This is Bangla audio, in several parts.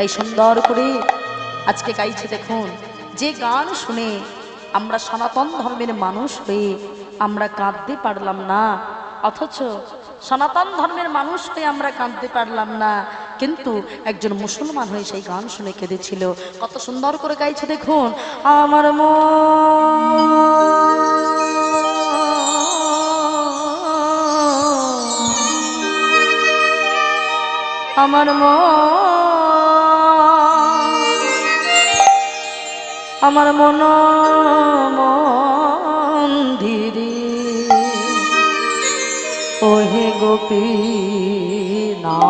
তাই সুন্দর করে আজকে গাইছে। দেখুন, যে গান শুনে আমরা সনাতন ধর্মের মানুষ হয়ে আমরা কাঁদতে পারলাম না, অথচ সনাতন ধর্মের মানুষ হয়ে আমরা কাঁদতে পারলাম না, কিন্তু একজন মুসলমান হয়ে সেই গান শুনে কেঁদেছিল। কত সুন্দর করে গাইছে দেখুন। আমার আমার আমার মন মন্দিরে ওহে গোপী না,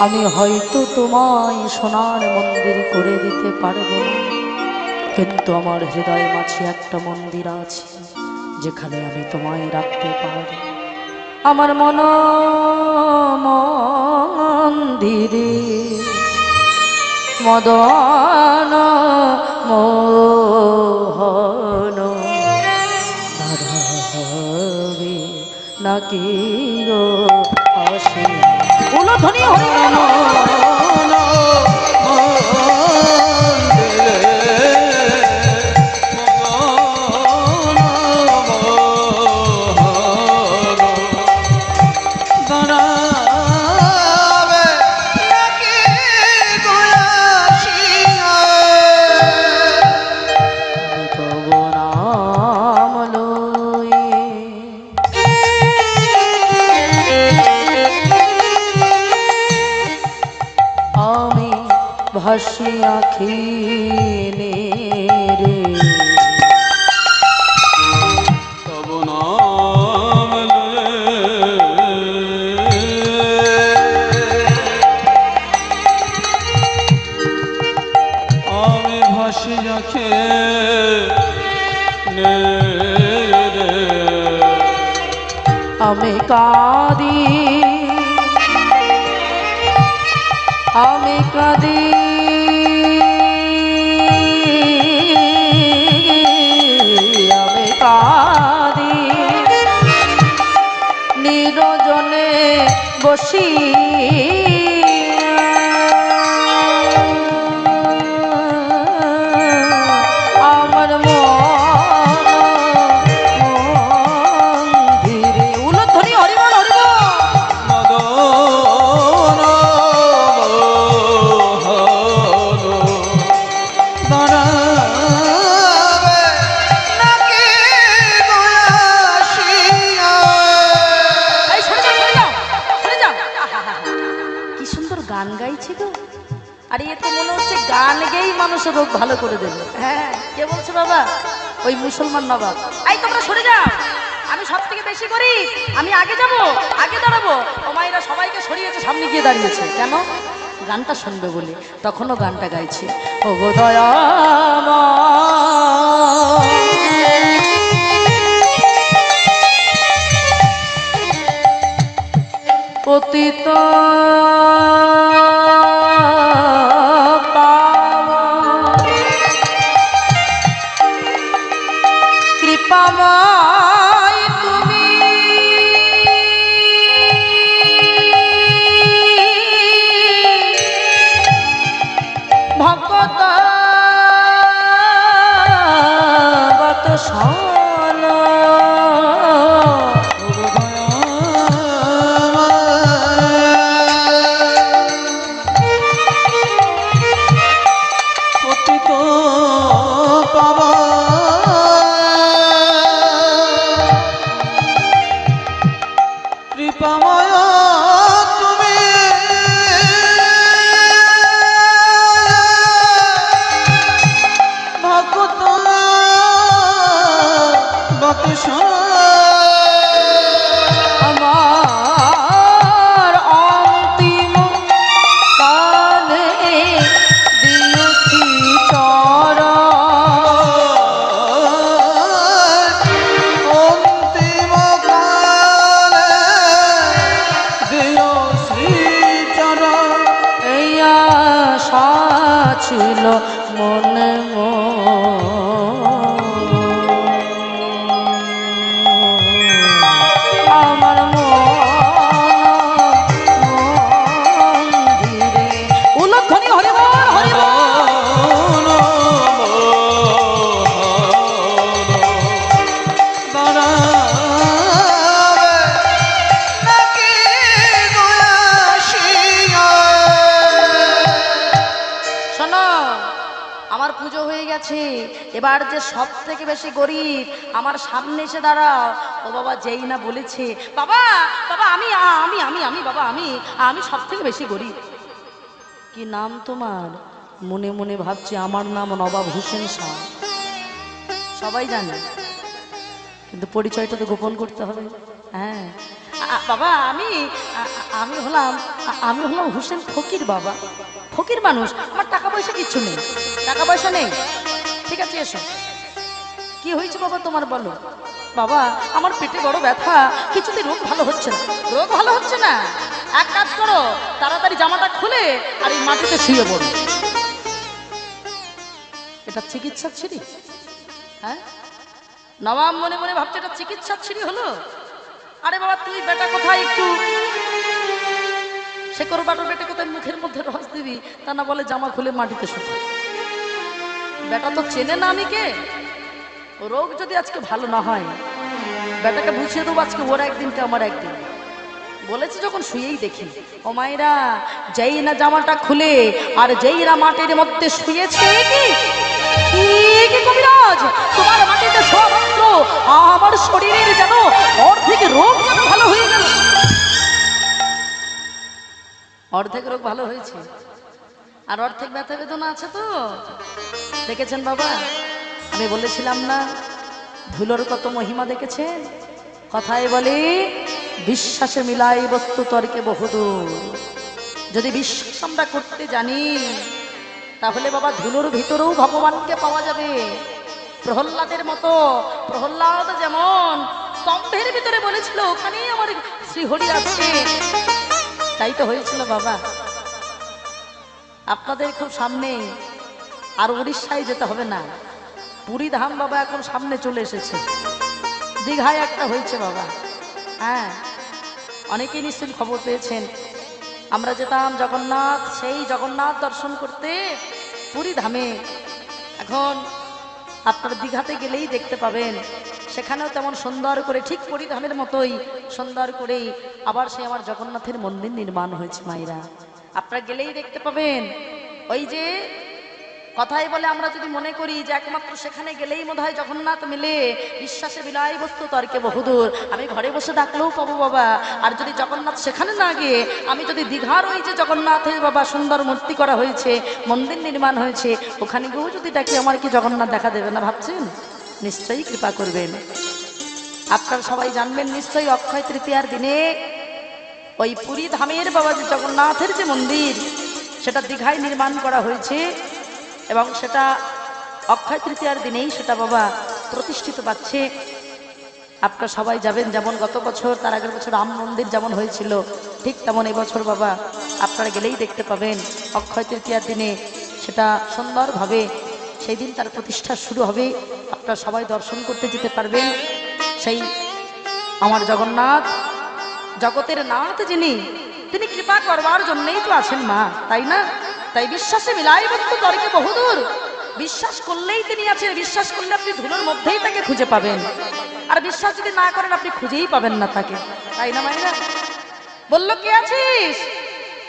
আমি হয়তো তোমায় সোনার মন্দির করে দিতে পারবো না, কিন্তু আমার হৃদয় মাঝে একটা মন্দির আছে যেখানে আমি তোমায় রাখতে পারবো। আমার মন মন্দিরে মদন মোহন নারাবে নাকি গো আসে উলধ্বনি হরিনাম ভাসি আখি রে তব নাম আমি ভাসি আখি রে আমি কাঁদি আমি কাঁদি আমি কাঁদি নিরজনে বসি আমার মন্দিরে উলধ্বনি হরিবল হরিবল গান গাইছি তো, আর এ তো মনে হচ্ছে গান গেয়েই মানুষের রোগ ভালো করে দেবে। হ্যাঁ, কে বলছে বাবা? ওই মুসলমান নবাব। এই তোমরা সরে যাও, আমি সব থেকে বেশি করি, আমি আগে যাব, আগে দাঁড়াবো। ও মায়েরা সবাইকে সরিয়েছে, সামনে গিয়ে দাঁড়িয়েছে কেন? গানটা শুনবে বলে। তখনও গানটা গাইছে। ও গো দয়াময় পতিত কৃপাময় তুমি, ভক্ত বত সন আমার অন্তিম কালে দিয়েছি অন্তিম কালে দিও শ্রীচরণ এই আশা ছিল মনে আমার মন্দিরে আমার পুজো হয়ে গেছে, এবার যে সব থেকে বেশি গরিব আমার সামনে এসে দাঁড়াও। ও বাবা যেই না বলেছে, বাবা বাবা আমি আমি আমি আমি বাবা আমি আমি সব থেকে বেশি গরিব। কি নাম তোমার? মনে মনে ভাবছি আমার নাম নবাব হোসেন শাহ। সবাই জানে, কিন্তু পরিচয়টা তো গোপন করতে হবে। হ্যাঁ বাবা আমি আমি হলাম আমি হলাম হোসেন ফকির। বাবা ফকির মানুষ, আমার টাকা পয়সা কিচ্ছু নেই, টাকা পয়সা নেই। ঠিক আছে এসো। কি হয়েছে বাবা তোমার বলো? বাবা আমার পেটে বড় ব্যথা, কিছুতেই রোগ ভালো হচ্ছে না। রোগ ভালো হচ্ছে না? এক কাজ করো, তাড়াতাড়ি জামাটা খুলে আর এই মাটিতে শুয়ে পড়ো। এটা চিকিৎসা ছিরি? হ্যাঁ নবাব মনে মনে ভাবছে এটা চিকিৎসা ছিরি হলো। আরে বাবা তুই বেটা কোথায় একটু শেকড় বাটর বেটে কোথায় মুখের মধ্যে রস দিবি, তা না বলে জামা খুলে মাটিতে শুতে। বেটা তো চেনে না আমি কে। রোগ যদি আজকে ভালো না হয়, বেটাকে বুঝিয়ে দেবো আজকে ওর একদিনটা আমার একদিন। বলেছে যখন শুয়েই দেখি। ও মায়েরা, যেই না জামাটা খুলে আর যেই না মাটির মধ্যে শুয়েছে, কি কবিরাজ তোমার মাটিতে শোয়া মাত্র আমার শরীরের যেন অর্ধেক রোগ যেন ভালো হয়ে গেল। অর্ধেক রোগ ভালো হয়েছে, আর অর্ধেক ব্যথা বেদনা আছে। তো দেখেছেন বাবা, আমি বলেছিলাম না ধুলোর কত মহিমা দেখেছেন? কথায় বলে বিশ্বাসে মিলাই বস্তু তর্কে বহুদূর। যদি বিশ্বাস আমরা করতে জানি, তাহলে বাবা ধুলোর ভিতরেও ভগবানকে পাওয়া যাবে। প্রহ্লাদের মতো, প্রহ্লাদ যেমন স্তম্ভের ভিতরে বলেছিল ওখানেই আমার শ্রীহরি আছে, তাই তো হয়েছিল বাবা। আপনাদের খুব সামনে, আর উড়িষ্যায় যেতে হবে না, পুরী ধাম বাবা এখন সামনে চলে এসেছে। দীঘায় একটা হয়েছে বাবা। হ্যাঁ অনেকেই নিশ্চয়ই খবর পেয়েছেন। আমরা যেতাম জগন্নাথ, সেই জগন্নাথ দর্শন করতে পুরী ধামে। এখন আপনার দীঘাতে গেলেই দেখতে পাবেন, সেখানেও তেমন সুন্দর করে ঠিক পুরী ধামের মতোই সুন্দর করেই আবার সেই আমার জগন্নাথের মন্দির নির্মাণ হয়েছে। মায়েরা আপনারা গেলেই দেখতে পাবেন। ওই যে কথাই বলে আমরা যদি মনে করি যে একমাত্র সেখানে গেলেই বোধহয় জগন্নাথ মিলে, বিশ্বাসে বিলাই বস্তু তর্কে বহুদূর। আমি ঘরে বসে ডাকলেও পাবো বাবা। আর যদি জগন্নাথ সেখানে না গিয়ে আমি যদি দীঘার ওই যে জগন্নাথের বাবা সুন্দর মূর্তি করা হয়েছে, মন্দির নির্মাণ হয়েছে, ওখানে গিয়েও যদি ডাকি আমার কি জগন্নাথ দেখা দেবে না ভাবছেন? নিশ্চয়ই কৃপা করবেন। আপনারা সবাই জানবেন নিশ্চয়ই অক্ষয় তৃতীয়ার দিনে ওই পুরী ধামের বাবা যে জগন্নাথের যে মন্দির, সেটা দীঘায় নির্মাণ করা হয়েছে এবং সেটা অক্ষয় তৃতীয়ার দিনেই সেটা বাবা প্রতিষ্ঠিত পাচ্ছে। আপনারা সবাই যাবেন। যেমন গত বছর, তার আগের বছর রাম মন্দির যেমন হয়েছিল, ঠিক তেমন এবছর বাবা আপনারা গেলেই দেখতে পাবেন অক্ষয় তৃতীয়ার দিনে সেটা সুন্দরভাবে সেই দিন তার প্রতিষ্ঠা শুরু হবে। আপনারা সবাই দর্শন করতে যেতে পারবেন। সেই আমার জগন্নাথ, জগতের নাথ যিনি, তিনি কৃপা করবার জন্যই তো আছেন মা, তাই না? তাই বিশ্বাসে মিলাই বস্তু তর্কে বহুদূর। বিশ্বাস করলেই তিনি আছেন। বিশ্বাস করলে আপনি ধুলোর মধ্যেই তাকে খুঁজে পাবেন, আর বিশ্বাস যদি না করেন আপনি খুঁজেই পাবেন না তাকে, তাই না মায়েরা? বললো কে আছিস?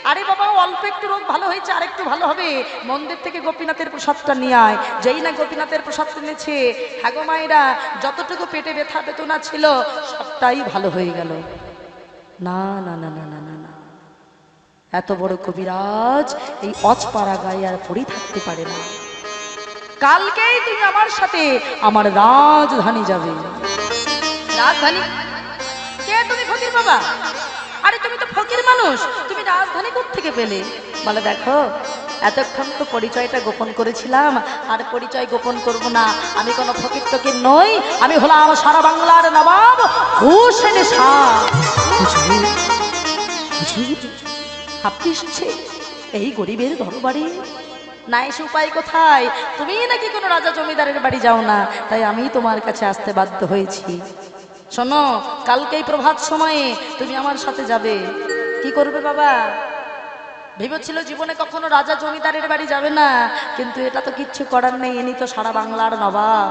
আরে বাবা অল্প একটু রোগ ভালো হয়েছে, আর একটু ভালো হবে, মন্দির থেকে গোপীনাথের প্রসাদটা নিয়ে আয়। যেই না গোপীনাথের প্রসাদ এনেছে, হ্যাঁ গো মায়েরা, যতটুকু পেটে ব্যথা বেদনা ছিল সবটাই ভালো হয়ে গেল। না না না না না না না, এত বড় কবিরাজ এই অজপাড়া গায়ে আর পড়ে থাকতে পারে না। কালকেই তুমি আমার সাথে আমার রাজধানী যাবে। রাজধানী? কে তুমি? ফকির বাবা? আরে তুমি তো ফকির মানুষ, তুমি রাজধানী কোত্থেকে পেলে? বলে দেখো এতক্ষণ তো পরিচয়টা গোপন করেছিলাম, আর পরিচয় গোপন করব না। আমি কোনো ফকির টকির নই, আমি হলাম সারা বাংলার নবাব হোসেন শাহ। আপনি এসেছে এই গরিবের দরবারে? না এসে উপায় কোথায়? তুমি নাকি কোনো রাজা জমিদারের বাড়ি যাও না, তাই আমি তোমার কাছে আসতে বাধ্য হয়েছি। শোনো, কালকেই প্রভাত সময়ে তুমি আমার সাথে যাবে। কি করবে বাবা? ভেবেছিল জীবনে কখনো রাজা জমিদারের বাড়ি যাবে না, কিন্তু এটা তো কিচ্ছু করার নেই। ইনি তো সারা বাংলার নবাব,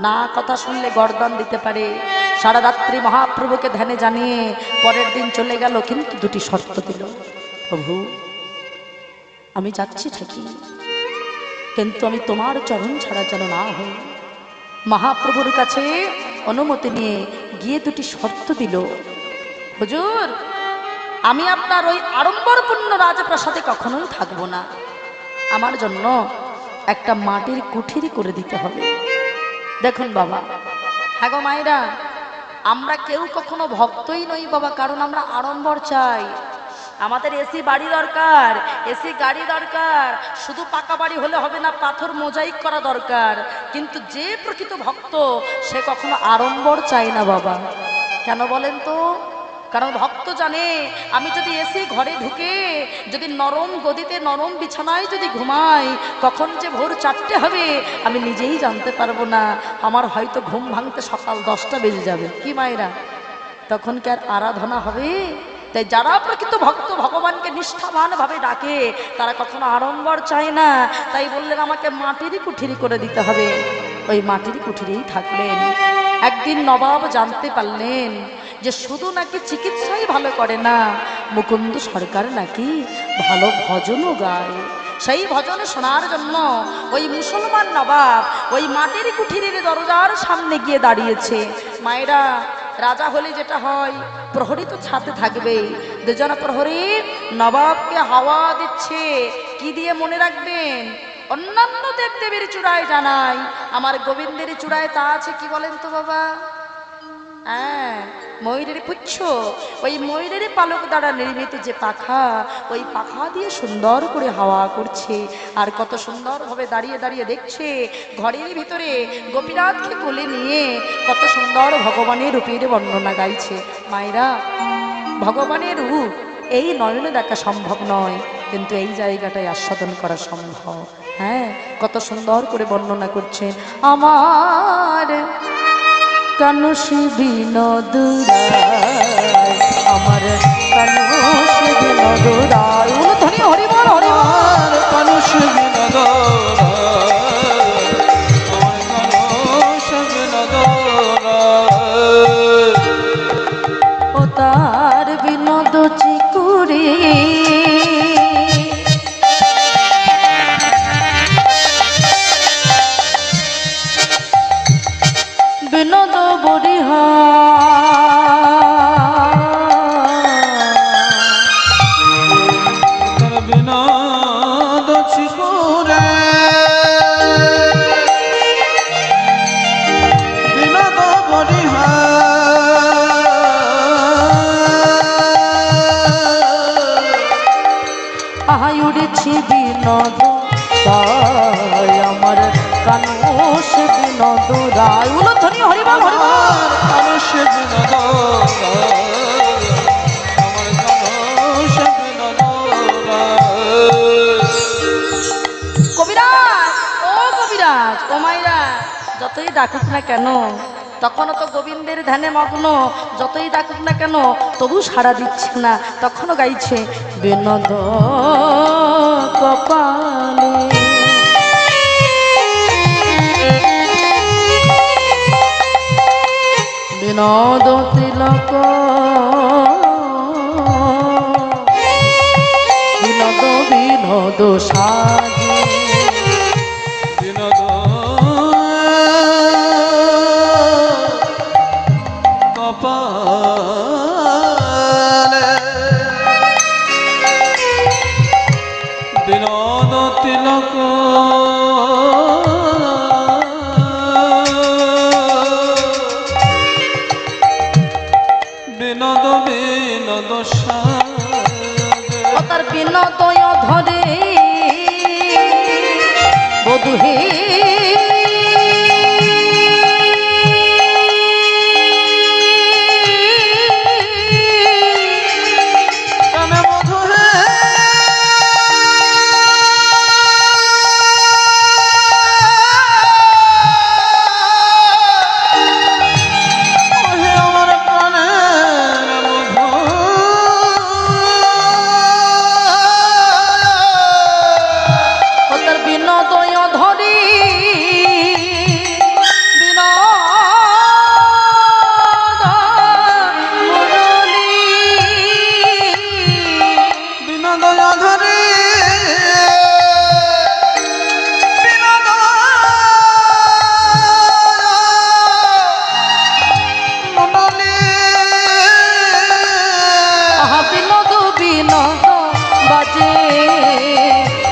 না কথা শুনলে গর্দন দিতে পারে। সারা রাত্রি মহাপ্রভুকে ধ্যানে জানিয়ে পরের দিন চলে গেল, কিন্তু দুটি শর্ত দিল। প্রভু আমি যাচ্ছি ঠিকই, কিন্তু আমি তোমার চরণ ছাড়া যেন না হই। মহাপ্রভুর কাছে অনুমতি নিয়ে গিয়ে দুটি শর্ত দিল, হুজুর আমি আপনার ওই আড়ম্বরপূর্ণ রাজপ্রাসাদে কখনোই থাকবো না, আমার জন্য একটা মাটির কুঠিরি করে দিতে হবে। দেখুন বাবা, হ্যাঁ গো মায়েরা, আমরা কেউ কখনো ভক্তই নই বাবা, কারণ আমরা আড়ম্বর চাই। আমাদের এসি বাড়ি দরকার, এসি গাড়ি দরকার, শুধু পাকা বাড়ি হলে হবে না, পাথর মোজাইক করা দরকার। কিন্তু যে প্রকৃত ভক্ত সে কখনো আড়ম্বর চায় না বাবা। কেন বলেন তো? কারণ ভক্ত জানে আমি যদি এসি ঘরে ঢুকে যদি নরম গদিতে নরম বিছানায় যদি ঘুমাই, কখন যে ভোর 4টে হবে আমি নিজেই জানতে পারবো না। আমার হয়তো ঘুম ভাঙতে সকাল 10টা বেজে যাবে। কি মায়েরা, তখন কি আর আরাধনা হবে? তাই যারা প্রকৃত ভক্ত ভগবানকে নিষ্ঠাবান ভাবে ডাকে তারা কখনো আড়ম্বর চায় না। তাই বললেন আমাকে মাটিরই কুঠিরি করে দিতে হবে। ওই মাটির কুঠিরেই থাকলেন। একদিন নবাব জানতে পারলেন যে শুধু নাকি চিকিৎসাই ভালো করে না, মুকুন্দ সরকার নাকি ভালো ভজনও গায়। সেই ভজন শোনার জন্য ওই মুসলমান নবাব ওই মাটির কুঠিরের দরজার সামনে গিয়ে দাঁড়িয়েছে। মায়েরা, রাজা হলে যেটা হয়, প্রহরী তো ছাতে থাকবেই। দুজন প্রহরী নবাবকে হাওয়া দিচ্ছে। কি দিয়ে মনে রাখবেন? অন্যান্য দেবদেবীর চূড়ায় জানাই, আমার গোবিন্দের চূড়ায় তা আছে কি বলেন তো বাবা? হ্যাঁ, ময়ূরের পুচ্ছ। ওই ময়ূরের পালক দ্বারা নির্মিত যে পাখা, ওই পাখা দিয়ে সুন্দর করে হাওয়া করছে। আর কত সুন্দরভাবে দাঁড়িয়ে দাঁড়িয়ে দেখছে ঘরের ভিতরে গোপীনাথকে কোলে নিয়ে কত সুন্দর ভগবানের রূপের বর্ণনা গাইছে। মায়েরা, ভগবানের রূপ এই নয়নে দেখা সম্ভব নয়, কিন্তু এই জায়গাটায় আস্বাদন করা সম্ভব। হ্যাঁ, কত সুন্দর করে বর্ণনা করছেন। আমার কানুষি বিনোদুরায়, আমার কানুষি বিনোদুরায়, ধনী হরিবল হরিবল। কানুষি বিনোদুরায়, আমার কানুষি বিনোদুরায়, ও তার বিনোদ চিকুরে বিনোদ বরিহা, তার বিনোদ চিকুরে বিনোদ বরিহা, আহাই উড়েছি বিনোদ রায়, আমার কানুষ বিনোদ রায়। উলধ্বনি হরিবল হরিবল। কানুষি বিনোদুরায়, আমার কানুষি বিনোদুরায়। কবিরাজ, ও কবিরাজ, ও মাইরা, যতই ডাকুক না কেন তখনও তো গোবিন্দের ধ্যানে মগ্ন, যতই ডাকুক না কেন তবু সাড়া দিচ্ছে না। তখনও গাইছে বিনোদ কপালে, বিনোদ তিলক, বিনোদ বিনোদ সাজে, বিনোদ কপালে, বিনোদ তিলক, বিনোদ বিনোদ সাজে, ও তার বিনোদয় ধরে বধূহে কানে মধু হে, ওহে আমার কানের মধু, ও তার বিনোদয় ধরে বিনোদয় ধরে বিনোদ বাজে,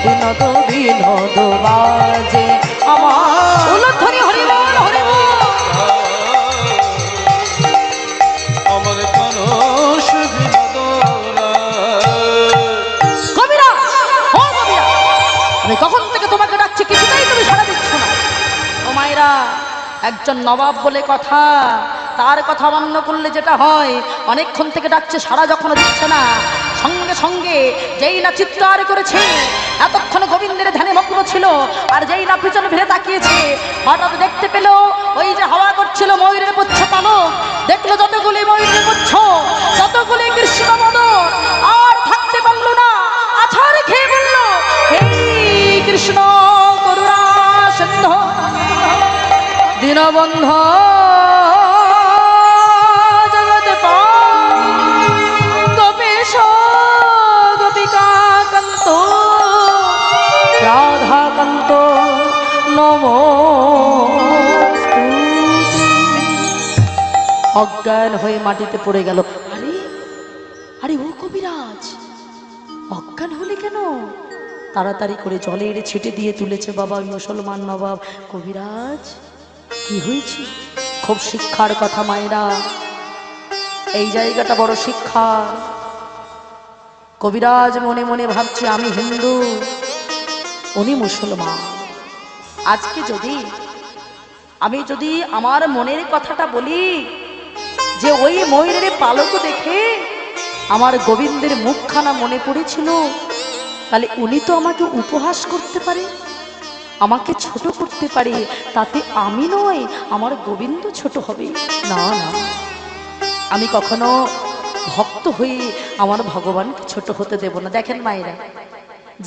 বিনোদ বিনোদ বাজে আমার উলধ্বনি হরিবল হরিবল। আমার কলস বিনোদনা। কবিরা, ও কবিরা, আমি কখন থেকে তোমাকে ডাকছি, কিছুতেই তুমি সাড়া দিচ্ছ না। ও মায়েরা, একজন নবাব বলে কথা, তার কথা অমান্য করলে যেটা হয়, অনেকক্ষণ থেকে ডাকছে, সাড়া যখন দিচ্ছে না, সঙ্গে সঙ্গে যেই না চিৎকার করেছে, এতক্ষণ গোবিন্দের ধ্যানে মগ্ন ছিল, আর যেই না পিছনে ফিরে তাকিয়েছে, হঠাৎ দেখতে পেল ওই যে হাওয়া করছিল ময়ূরের পুচ্ছ পালক, দেখলো যতগুলি ময়ূরের পুচ্ছ, যতগুলি কৃষ্ণ মদন, আর থাকতে পারলো না, আছাড় খেয়ে বলল, হে কৃষ্ণ করুণা সিন্ধু দীনবন্ধ জগৎ গোপেশ গোপিকা কান্ত রাধা কান্ত নমো। অজ্ঞান হয়ে মাটিতে পড়ে গেল। আরে আরে ও কবিরাজ, অজ্ঞান হলে কেন? তাড়াতাড়ি করে জলের ছিটে দিয়ে তুলেছে বাবা ওই মুসলমান নবাব। কবিরাজ, কি হয়েছে? খুব শিক্ষার কথা মায়েরা, এই জায়গাটা বড় শিক্ষা। কবিরাজ মনে মনে ভাবছে, আমি হিন্দু, উনি মুসলমান। আজকে আমি যদি আমার মনের কথাটা বলি যে ওই ময়ূরের পালক দেখে আমার গোবিন্দের মুখখানা মনে পড়েছিল, তাহলে উনি তো আমাকে উপহাস করতে পারে, আমাকে ছোট করতে পারে, তাতে আমি নয় আমার গোবিন্দ ছোট হবে। না না, আমি কখনো ভক্ত হয়ে আমার ভগবানকে ছোট হতে দেব না। দেখেন মায়েরা,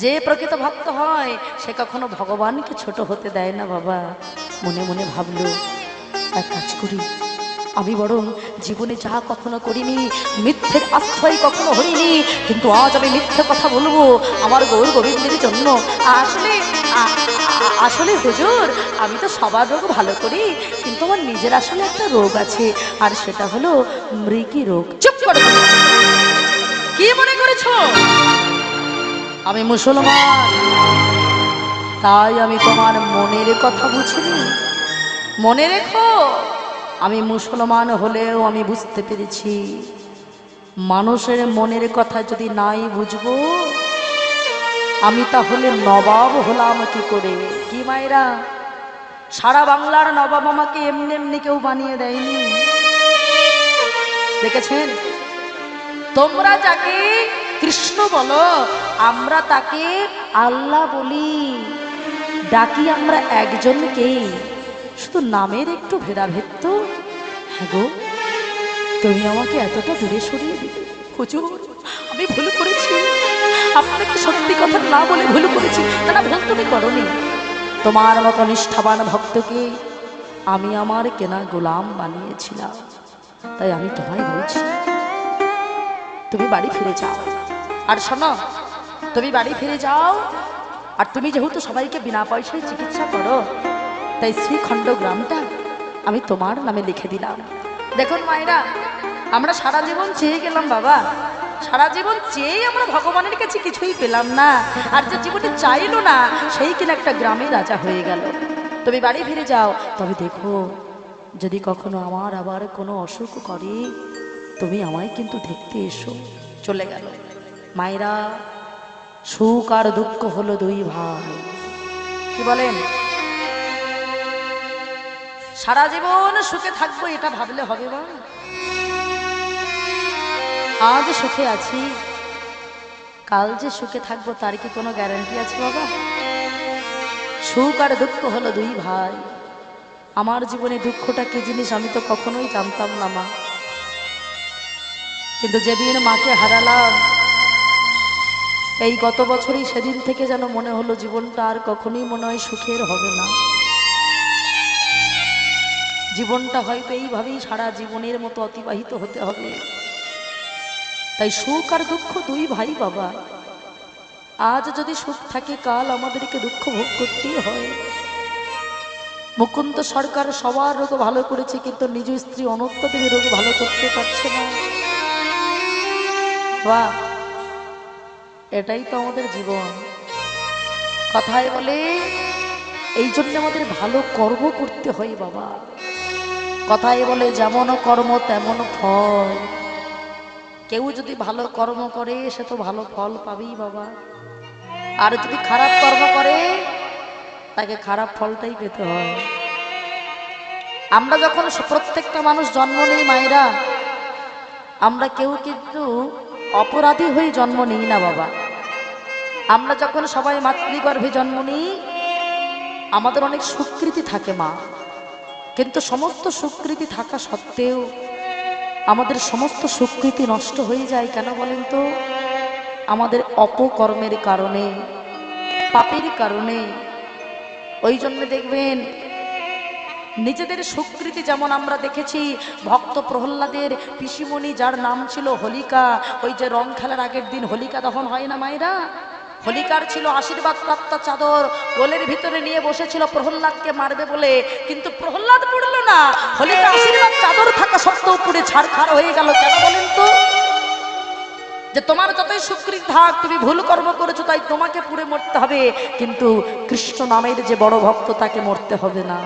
যে প্রকৃত ভক্ত হয় সে কখনো ভগবানকে ছোট হতে দেয় না বাবা। মনে মনে ভাবলো, এক কাজ করি, আমি বরং জীবনে যা কখনো করিনি, মিথ্যের আশ্রয় কখনো হইনি, কিন্তু আজ আমি মিথ্যে কথা বলবো আমার গৌর গোবিন্দের জন্য। আসলে হুজুর, আমি তো সবার রোগ ভালো করি, কিন্তু আমার নিজের আসলে একটা রোগ আছে, আর সেটা হলো মৃগী রোগ। চুপ করে, কি মনে করেছো আমি মুসলমান, তাই আমি তোমার মনের কথা বুঝিনি? মনে রেখো, আমি মুসলমান হলেও আমি বুঝতে পেরেছি, মানুষের মনের কথা যদি নাই বুঝবো, আমি তাহলে নবাব হলাম কি করে? কি মায়েরা, সারা বাংলার নবাব আমাকে এমনি এমনি কেউ বানিয়ে দেয়নি। দেখেছেন, তোমরা যাকে কৃষ্ণ বলো, আমরা তাকে আল্লাহ বলি, ডাকি আমরা একজনকে, শুধু নামের একটু ভেদাভেদ তো। হ্যাঁ গো, তুমি আমাকে এতটা দূরে সরিয়ে দিলে। হুজুর, আমি ভুল করেছি, আপনাকে সত্যি কথা না বলে ভুল করেছি। না, ভুল তুমি করনি। তোমার মতো নিষ্ঠাবান ভক্তকে আমি আমার কেনা গোলাম বানিয়েছিলাম, তাই আমি তোমায় বলছি, তুমি বাড়ি ফিরে যাও। আর শোনো, তুমি বাড়ি ফিরে যাও, আর তুমি যেহেতু সবাইকে বিনা পয়সায় চিকিৎসা করো, তাই শ্রীখণ্ড গ্রামটা আমি তোমার নামে লিখে দিলাম। দেখুন মায়েরা, আমরা সারা জীবন চেয়ে গেলাম বাবা, সারা জীবন চেয়ে আমরা ভগবানের কাছে কিছুই পেলাম না, আর যে জীবনে চাইলো না সেই কিনা একটা গ্রামে রাজা হয়ে গেল। তুমি বাড়ি ফিরে যাও, তবে দেখো যদি কখনো আমার আবার কোনো অসুখ করে, তুমি আমায় কিন্তু দেখতে এসো। চলে গেল। মায়েরা, সুখ আর দুঃখ হলো দুই ভাই। কি বলেন? সারা জীবন সুখে থাকবো এটা ভাবলে হবে বা? আজ সুখে আছি, কাল যে সুখে থাকবো তার কি কোনো গ্যারান্টি আছে বাবা? সুখ আর দুঃখ হলো দুই ভাই। আমার জীবনে দুঃখটা কি জিনিস আমি তো কখনোই জানতাম না মা, কিন্তু যেদিন মাকে হারালাম, এই গত বছরই সেদিন থেকে যেন মনে হলো জীবনটা আর কখনোই মনে হয় সুখের হবে না। জীবনটা হয়তো এইভাবেই সারা জীবনের মতো অতিবাহিত হতে হবে। তাই সুখ আর দুঃখ দুই ভাই বাবা। আজ যদি সুখ থাকে, কাল আমাদেরকে দুঃখ ভোগ করতেই হয়। মুকুন্দ সরকার সবার রোগ ভালো করেছে, কিন্তু নিজ স্ত্রী অনন্ত দেবী রোগ ভালো করতে পারছে না। বাহ, এটাই তো আমাদের জীবন। কথায় বলে এই জন্য আমাদের ভালো কর্ম করতে হয় বাবা। কথায় বলে যেমন কর্ম তেমন ফল। কেউ যদি ভালো কর্ম করে সে তো ভালো ফল পাবেই বাবা, আর যদি খারাপ কর্ম করে তাকে খারাপ ফলটাই পেতে হয়। আমরা যখন প্রত্যেকটা মানুষ জন্ম নেই মায়েরা, আমরা কেউ কিন্তু অপরাধী হয়ে জন্ম নিই না বাবা। আমরা যখন সবাই মাতৃগর্ভে জন্ম নিই আমাদের অনেক সুকৃতি থাকে মা, কিন্তু সমস্ত সুকৃতি থাকা সত্ত্বেও আমাদের সমস্ত সুকৃতি নষ্ট হয়ে যায় কেন বলেন তো? আমাদের অপকর্মের কারণে, পাপের কারণে। ওই জন্য দেখবেন নিজেদের সুকৃতি, যেমন আমরা দেখেছি ভক্ত প্রহ্লাদের পিসিমণি যার নাম ছিল হোলিকা, ওই যে রং খেলার আগের দিন হোলিকা দহন হয় না মায়েরা, হোলিকার ছিল আশীর্বাদ প্রাপ্ত চাদর, কোলের ভিতরে নিয়ে বসেছিল প্রহ্লাদকে মারবে বলে, কিন্তু প্রহ্লাদ পড়লো না। হোলিকা আশীর্বাদ চাদর থাকা সত্ত্বেও পুড়ে ছাড়খাড় হয়ে গেল। কেন বলেন তো? যে তোমার যতই সুকৃতি থাক, তুমি ভুল কর্ম করেছো তাই তোমাকে পুড়ে মরতে হবে, কিন্তু কৃষ্ণ নামের যে বড় ভক্ত তাকে মরতে হবে না।